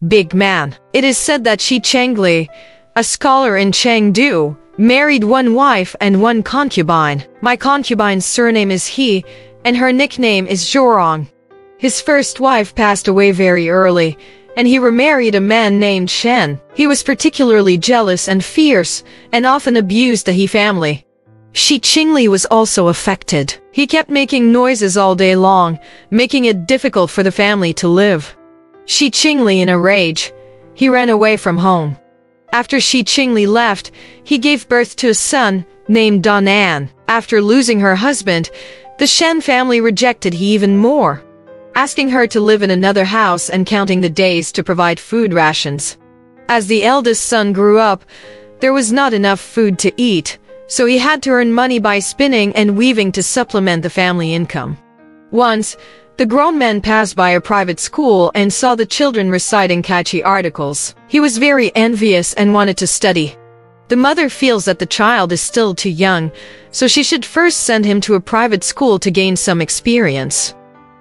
Big man. It is said that Shi Chengli, a scholar in Chengdu, married one wife and one concubine. My concubine's surname is He, and her nickname is Zhorong. His first wife passed away very early, and he remarried a man named Sheng. He was particularly jealous and fierce, and often abused the He family. Shi Chengli was also affected. He kept making noises all day long, making it difficult for the family to live. Shi Chengli, in a rage, he ran away from home. After Shi Chengli left, he gave birth to a son named Danan. After losing her husband, the Shen family rejected he even more, asking her to live in another house and counting the days to provide food rations. As the eldest son grew up, there was not enough food to eat, so he had to earn money by spinning and weaving to supplement the family income. Once, the grown man passed by a private school and saw the children reciting catchy articles. He was very envious and wanted to study. The mother feels that the child is still too young, so she should first send him to a private school to gain some experience.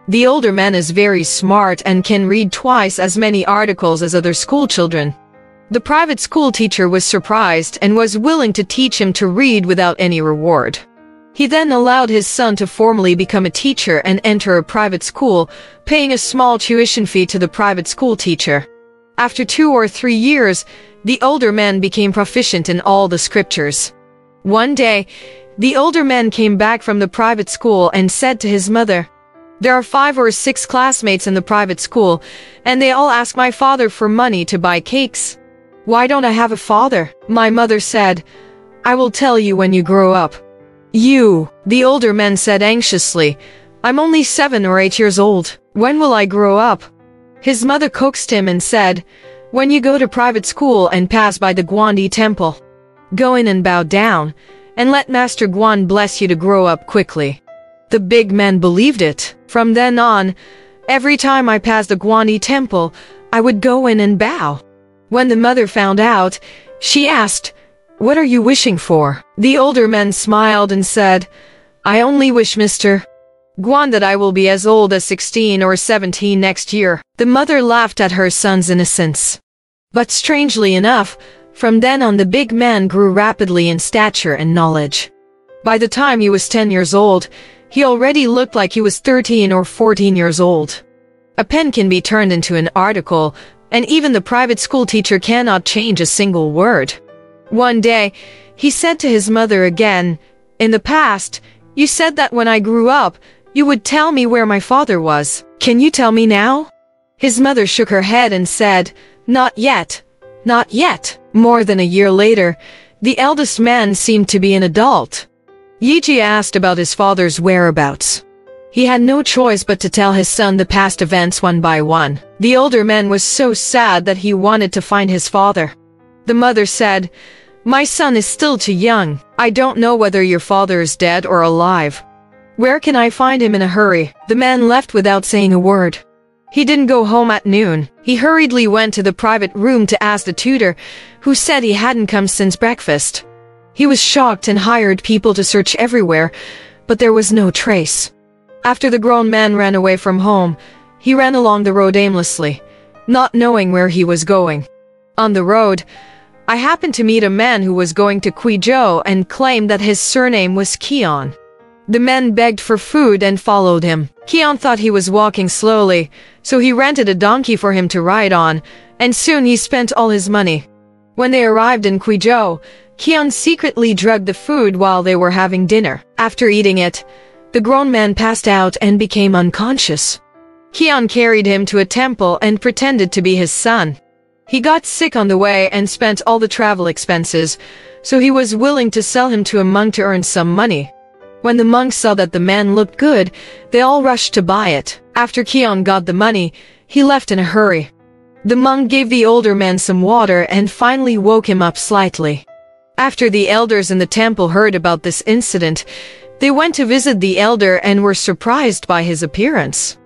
The older man is very smart and can read twice as many articles as other school children. The private school teacher was surprised and was willing to teach him to read without any reward. He then allowed his son to formally become a teacher and enter a private school, paying a small tuition fee to the private school teacher. After 2 or 3 years, the older man became proficient in all the scriptures. One day, the older man came back from the private school and said to his mother, "There are 5 or 6 classmates in the private school, and they all ask my father for money to buy cakes. Why don't I have a father?" My mother said, "I will tell you when you grow up." "You," the older man said anxiously, "I'm only 7 or 8 years old. When will I grow up?" His mother coaxed him and said, "When you go to private school and pass by the Guandi temple, go in and bow down, and let Master Guan bless you to grow up quickly." The big man believed it. From then on, every time I passed the Guandi temple, I would go in and bow. When the mother found out, she asked, "What are you wishing for?" The older man smiled and said, "I only wish, Mr. Guan, that I will be as old as 16 or 17 next year." The mother laughed at her son's innocence. But strangely enough, from then on the big man grew rapidly in stature and knowledge. By the time he was 10 years old, he already looked like he was 13 or 14 years old. A pen can be turned into an article, and even the private school teacher cannot change a single word. One day, he said to his mother again, "In the past, you said that when I grew up, you would tell me where my father was. Can you tell me now?" His mother shook her head and said, "Not yet. Not yet." More than a year later, the eldest man seemed to be an adult. Yiji asked about his father's whereabouts. He had no choice but to tell his son the past events one by one. The older man was so sad that he wanted to find his father. The mother said, "My son is still too young. I don't know whether your father is dead or alive. Where can I find him in a hurry?" The man left without saying a word. He didn't go home at noon. He hurriedly went to the private room to ask the tutor, who said he hadn't come since breakfast. He was shocked and hired people to search everywhere, but there was no trace. After the grown man ran away from home, he ran along the road aimlessly, not knowing where he was going. On the road, I happened to meet a man who was going to Guizhou and claimed that his surname was Qian. The men begged for food and followed him. Qian thought he was walking slowly, so he rented a donkey for him to ride on, and soon he spent all his money. When they arrived in Guizhou, Qian secretly drugged the food while they were having dinner. After eating it, the grown man passed out and became unconscious. Qian carried him to a temple and pretended to be his son. He got sick on the way and spent all the travel expenses, so he was willing to sell him to a monk to earn some money. When the monks saw that the man looked good, they all rushed to buy it. After Qian got the money, he left in a hurry. The monk gave the older man some water and finally woke him up slightly. After the elders in the temple heard about this incident, they went to visit the elder and were surprised by his appearance.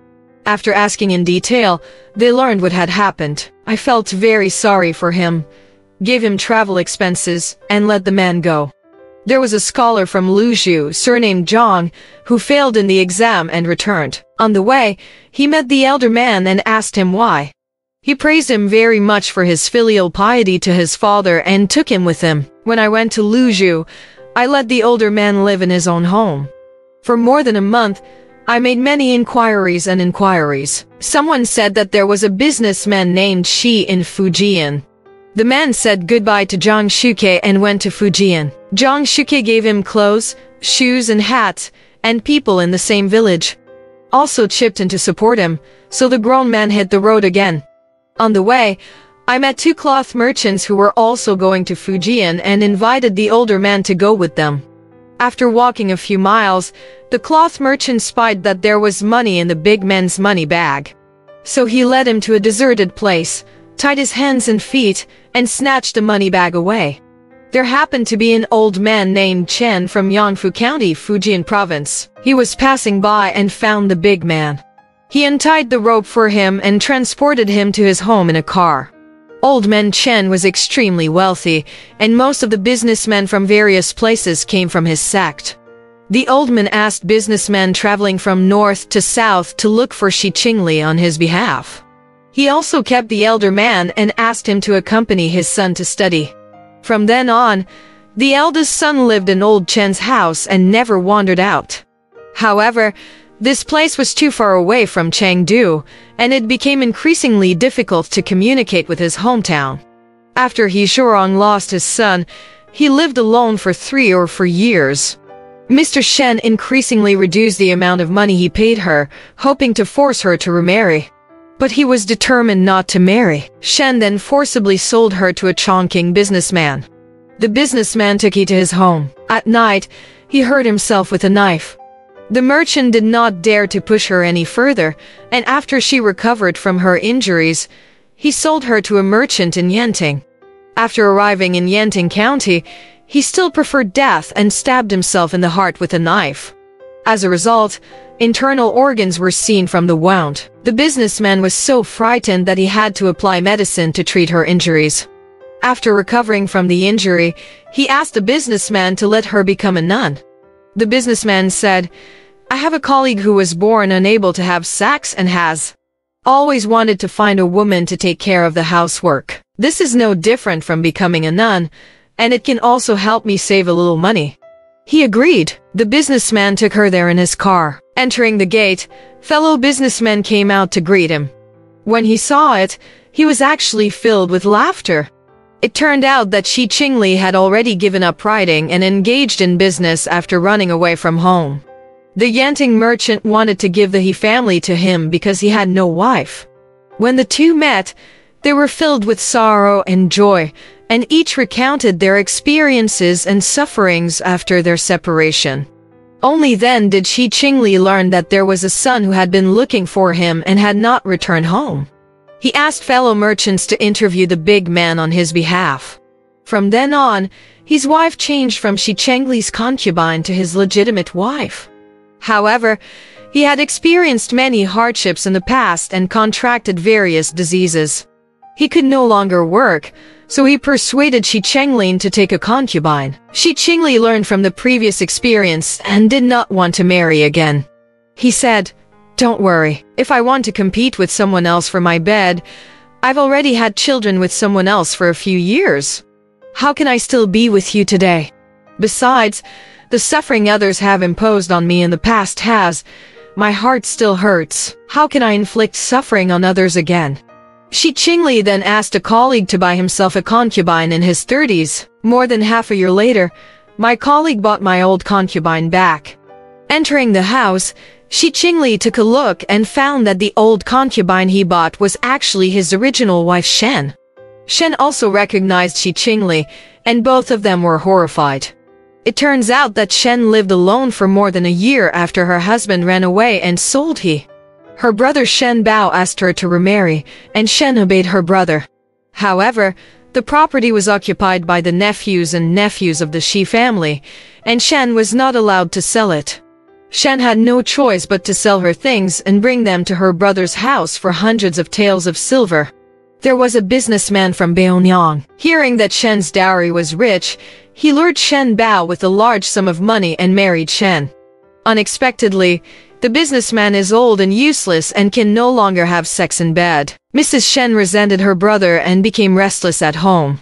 After asking in detail, they learned what had happened. I felt very sorry for him, gave him travel expenses, and let the man go. There was a scholar from Luzhu, surnamed Zhang, who failed in the exam and returned. On the way, he met the elder man and asked him why. He praised him very much for his filial piety to his father and took him with him. When I went to Luzhu, I let the older man live in his own home. For more than a month, I made many inquiries and inquiries. Someone said that there was a businessman named Shi in Fujian. The man said goodbye to Zhang Shuke and went to Fujian. Zhang Shuke gave him clothes, shoes and hats, and people in the same village also chipped in to support him, so the grown man hit the road again. On the way, I met two cloth merchants who were also going to Fujian and invited the older man to go with them. After walking a few miles, the cloth merchant spied that there was money in the big man's money bag. So he led him to a deserted place, tied his hands and feet, and snatched the money bag away. There happened to be an old man named Chen from Yangfu County, Fujian Province. He was passing by and found the big man. He untied the rope for him and transported him to his home in a car. Old man Chen was extremely wealthy, and most of the businessmen from various places came from his sect. The old man asked businessmen traveling from north to south to look for Shi Qingli on his behalf. He also kept the elder man and asked him to accompany his son to study. From then on, the eldest son lived in old Chen's house and never wandered out. However, this place was too far away from Chengdu, and it became increasingly difficult to communicate with his hometown. After He Shurong lost his son, he lived alone for 3 or 4 years. Mr. Shen increasingly reduced the amount of money he paid her, hoping to force her to remarry. But he was determined not to marry. Shen then forcibly sold her to a Chongqing businessman. The businessman took her to his home. At night, he hurt himself with a knife. The merchant did not dare to push her any further, and after she recovered from her injuries, he sold her to a merchant in Yanting. After arriving in Yanting County, he still preferred death and stabbed himself in the heart with a knife. As a result, internal organs were seen from the wound. The businessman was so frightened that he had to apply medicine to treat her injuries. After recovering from the injury, he asked the businessman to let her become a nun. The businessman said, "I have a colleague who was born unable to have sex and has always wanted to find a woman to take care of the housework. This is no different from becoming a nun, and it can also help me save a little money." He agreed. The businessman took her there in his car. Entering the gate, fellow businessmen came out to greet him. When he saw it, he was actually filled with laughter. It turned out that Shi Qingli had already given up riding and engaged in business after running away from home. The Yanting merchant wanted to give the He family to him because he had no wife. When the two met, they were filled with sorrow and joy, and each recounted their experiences and sufferings after their separation. Only then did Shi Qingli learn that there was a son who had been looking for him and had not returned home. He asked fellow merchants to interview the big man on his behalf. From then on, his wife changed from Shi Qingli's concubine to his legitimate wife. However, he had experienced many hardships in the past and contracted various diseases. He could no longer work, so he persuaded Shi Qingli to take a concubine. Shi Qingli learned from the previous experience and did not want to marry again. He said, "Don't worry, if I want to compete with someone else for my bed, I've already had children with someone else for a few years. How can I still be with you today? Besides, the suffering others have imposed on me in the past my heart still hurts. How can I inflict suffering on others again?" Shi Qingli then asked a colleague to buy himself a concubine in his 30s. More than half a year later, my colleague bought my old concubine back. Entering the house, Shi Qingli took a look and found that the old concubine he bought was actually his original wife Shen. Shen also recognized Shi Qingli, and both of them were horrified. It turns out that Shen lived alone for more than a year after her husband ran away and sold he. Her brother Shen Bao asked her to remarry, and Shen obeyed her brother. However, the property was occupied by the nephews of the Shi family, and Shen was not allowed to sell it. Shen had no choice but to sell her things and bring them to her brother's house for hundreds of taels of silver. There was a businessman from Beonyang. Hearing that Shen's dowry was rich, he lured Shen Bao with a large sum of money and married Shen. Unexpectedly, The businessman is old and useless and can no longer have sex in bed. Mrs. Sheng resented her brother and became restless at home.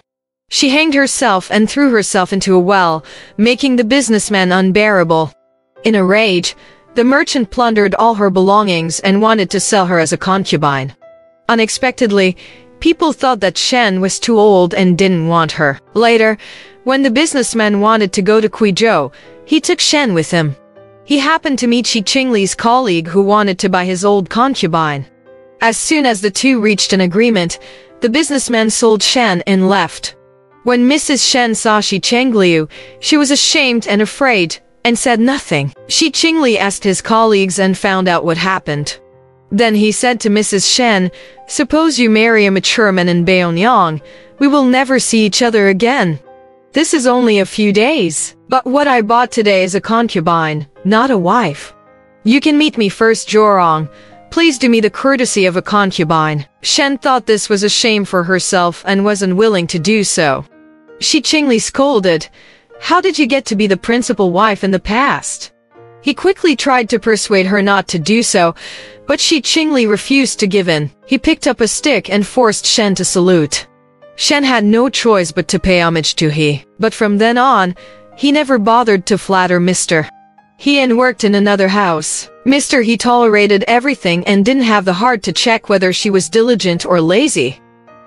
She hanged herself and threw herself into a well, making the businessman unbearable. In a rage, the merchant plundered all her belongings and wanted to sell her as a concubine. Unexpectedly, people thought that Sheng was too old and didn't want her. Later, when the businessman wanted to go to Guizhou, he took Sheng with him. He happened to meet Shi Qingli's colleague who wanted to buy his old concubine. As soon as the two reached an agreement, the businessman sold Sheng and left. When Mrs. Sheng saw Shi Qingli, she was ashamed and afraid, and said nothing. Shi Qingli asked his colleagues and found out what happened. Then he said to Mrs. Sheng, "Suppose you marry a mature man in Beiyang, we will never see each other again. This is only a few days. But what I bought today is a concubine, not a wife. You can meet me first, Zhuorong. Please do me the courtesy of a concubine." Sheng thought this was a shame for herself and was unwilling to do so. Shi Qingli scolded, "How did you get to be the principal wife in the past?" He quickly tried to persuade her not to do so, but Shi Qingli refused to give in. He picked up a stick and forced Sheng to salute. Sheng had no choice but to pay homage to he. But from then on, he never bothered to flatter Mr. He and worked in another house. Mr. He tolerated everything and didn't have the heart to check whether she was diligent or lazy.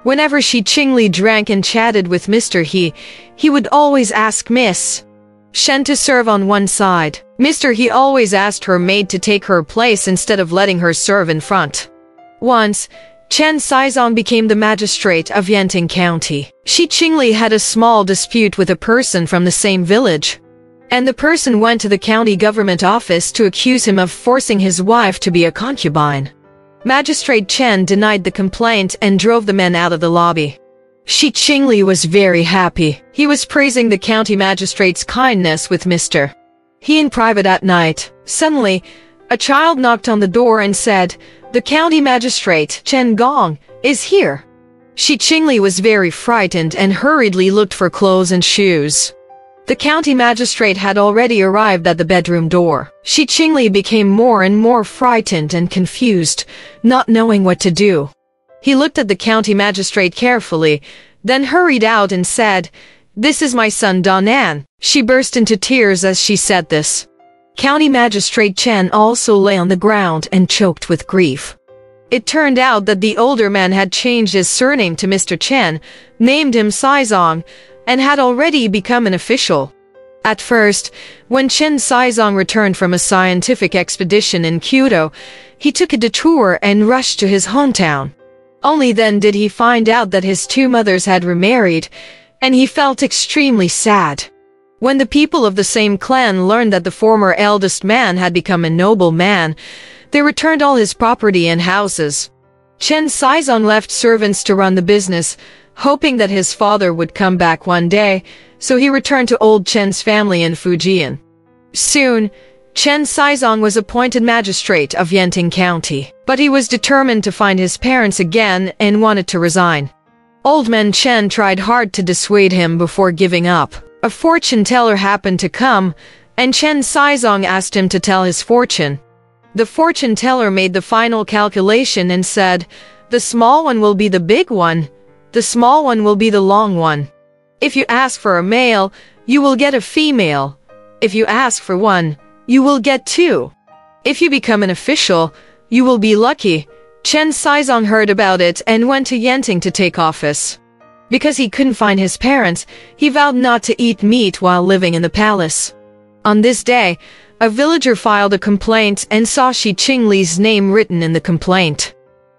Whenever Shi Qingli drank and chatted with Mr. He would always ask Miss Sheng to serve on one side. Mr. He always asked her maid to take her place instead of letting her serve in front. Once, Chen Saizong became the magistrate of Yanting County. Shi Qingli had a small dispute with a person from the same village, and the person went to the county government office to accuse him of forcing his wife to be a concubine. Magistrate Chen denied the complaint and drove the men out of the lobby. Shi Qingli was very happy. He was praising the county magistrate's kindness with Mr. He in private at night. Suddenly, a child knocked on the door and said, "The county magistrate, Chen Gong, is here." Shi Qingli was very frightened and hurriedly looked for clothes and shoes. The county magistrate had already arrived at the bedroom door. Shi Qingli became more and more frightened and confused, not knowing what to do. He looked at the county magistrate carefully, then hurried out and said, "This is my son Danan." She burst into tears as she said this. County Magistrate Chen also lay on the ground and choked with grief. It turned out that the older man had changed his surname to Mr. Chen, named him Saizong, and had already become an official. At first, when Chen Saizong returned from a scientific expedition in Kyoto, he took a detour and rushed to his hometown. Only then did he find out that his two mothers had remarried, and he felt extremely sad. When the people of the same clan learned that the former eldest man had become a noble man, they returned all his property and houses. Chen Saizong left servants to run the business, hoping that his father would come back one day, so he returned to old Chen's family in Fujian. Soon, Chen Saizong was appointed magistrate of Yanting County, but he was determined to find his parents again and wanted to resign. Old man Chen tried hard to dissuade him before giving up. A fortune teller happened to come, and Chen Saizong asked him to tell his fortune. The fortune teller made the final calculation and said, "The small one will be the big one. The small one will be the long one. If you ask for a male, you will get a female. If you ask for one, you will get two. If you become an official, you will be lucky." Chen Saizong heard about it and went to Yanting to take office. Because he couldn't find his parents, he vowed not to eat meat while living in the palace. On this day, a villager filed a complaint and saw Shi Qingli's name written in the complaint.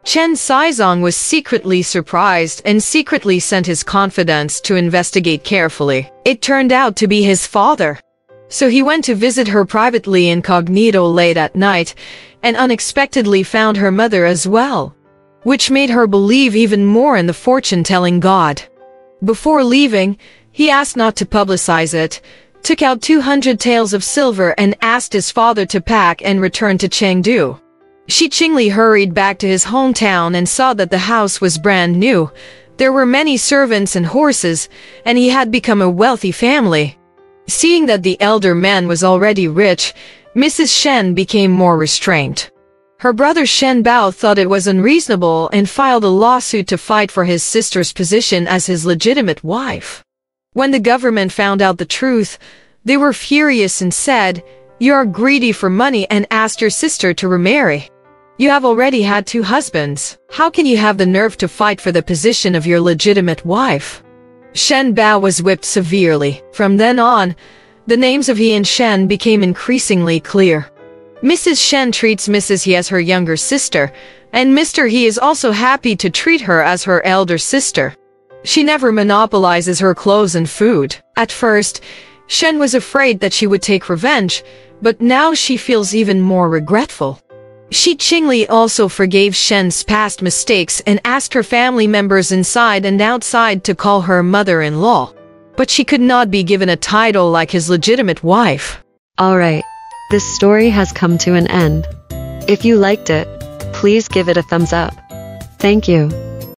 Chen Saizong was secretly surprised and secretly sent his confidants to investigate carefully. It turned out to be his father. So he went to visit her privately incognito late at night, and unexpectedly found her mother as well, which made her believe even more in the fortune-telling god. Before leaving, he asked not to publicize it, took out 200 taels of silver and asked his father to pack and return to Chengdu. Shi Qingli hurried back to his hometown and saw that the house was brand new. There were many servants and horses, and he had become a wealthy family. Seeing that the elder man was already rich, Mrs. Shen became more restrained. Her brother Shen Bao thought it was unreasonable and filed a lawsuit to fight for his sister's position as his legitimate wife. When the government found out the truth, they were furious and said, "You are greedy for money and asked your sister to remarry. You have already had 2 husbands. How can you have the nerve to fight for the position of your legitimate wife?" Shen Bao was whipped severely. From then on, the names of he and Shen became increasingly clear. Mrs. Shen treats Mrs. He as her younger sister, and Mr. He is also happy to treat her as her elder sister. She never monopolizes her clothes and food. At first, Shen was afraid that she would take revenge, but now she feels even more regretful. Shi Qingli also forgave Shen's past mistakes and asked her family members inside and outside to call her mother-in-law. But she could not be given a title like his legitimate wife. Alright, this story has come to an end. If you liked it, please give it a thumbs up. Thank you.